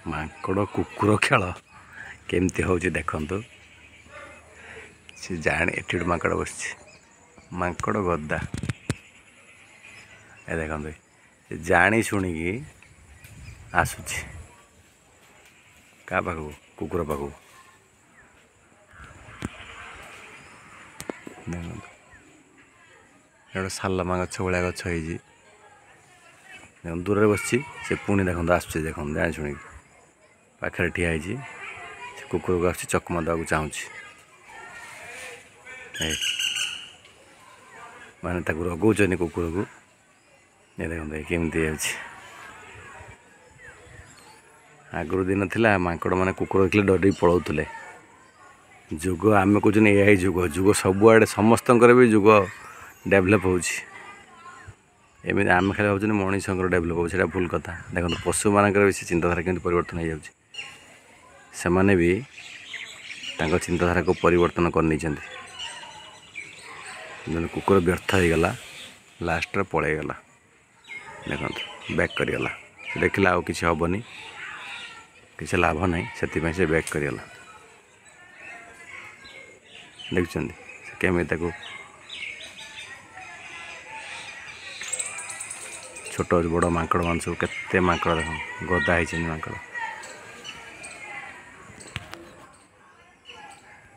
ମାଙ୍କଡ଼ କୁକୁର ଖେଳ କେମିତି ହେଉଛି ଦେଖନ୍ତୁ। ସେ ଜାଣି ଏଠି ଗୋଟେ ମାଙ୍କଡ଼ ବସିଛି, ମାଙ୍କଡ଼ ଗଦା। ଏ ଦେଖନ୍ତୁ ସେ ଜାଣି ଶୁଣିକି ଆସୁଛି କାହା ପାଖକୁ, କୁକୁର ପାଖକୁ। ଦେଖନ୍ତୁ ଗୋଟେ ଶାଲମା ଗଛ ଭଳିଆ ଗଛ ହେଇଛି, ଦେଖନ୍ତୁ ଦୂରରେ ବସିଛି। ସେ ପୁଣି ଦେଖନ୍ତୁ ଆସୁଛି, ଦେଖନ୍ତୁ ଜାଣି ଶୁଣିକି ପାଖରେ ଠିଆ ହେଇଛି। ସେ କୁକୁରକୁ ଆସୁଛି, ଚକମା ଦେବାକୁ ଚାହୁଁଛି। ମାନେ ତାକୁ ରଗଉଛନ୍ତି କୁକୁରକୁ। ଏ ଦେଖନ୍ତୁ କେମିତି ଅଛି। ଆଗରୁ ଦିନ ଥିଲା ମାଙ୍କଡ଼ ମାନେ କୁକୁର ଦେଖିଲେ ଡରିକି ପଳାଉଥିଲେ। ଯୁଗ ଆମେ କହୁଛନ୍ତି ଏଆଇ ଯୁଗ, ଯୁଗ ସବୁଆଡ଼େ ସମସ୍ତଙ୍କର ବି ଯୁଗ ଡେଭଲପ୍ ହେଉଛି। ଏମିତି ଆମେ ଖାଲି ଭାବୁଛନ୍ତି ମଣିଷଙ୍କର ଡେଭଲପ୍ ହେଉଛି, ସେଇଟା ଭୁଲ କଥା। ଦେଖନ୍ତୁ ପଶୁମାନଙ୍କର ବି ସେ ଚିନ୍ତାଧାରା କେମିତି ପରିବର୍ତ୍ତନ ହେଇଯାଉଛି। ସେମାନେ ବି ତାଙ୍କ ଚିନ୍ତାଧାରାକୁ ପରିବର୍ତ୍ତନ କରିନେଇଛନ୍ତି। ଜଣେ କୁକୁର ବ୍ୟର୍ଥ ହେଇଗଲା, ଲାଷ୍ଟରେ ପଳେଇଗଲା। ଦେଖନ୍ତୁ ବ୍ୟାକ୍ କରିଗଲା। ସେ ଦେଖିଲା ଆଉ କିଛି ହେବନି, କିଛି ଲାଭ ନାହିଁ, ସେଥିପାଇଁ ସେ ବ୍ୟାକ୍ କରିଗଲା। ଦେଖୁଛନ୍ତି ସେ କେମିତି ତାକୁ ଛୋଟ ବଡ଼ ମାଙ୍କଡ଼ ମାନେ ସବୁ କେତେ ମାଙ୍କଡ଼ ଦେଖନ୍ତୁ ଗଦା ହେଇଛନ୍ତି ମାଙ୍କଡ଼।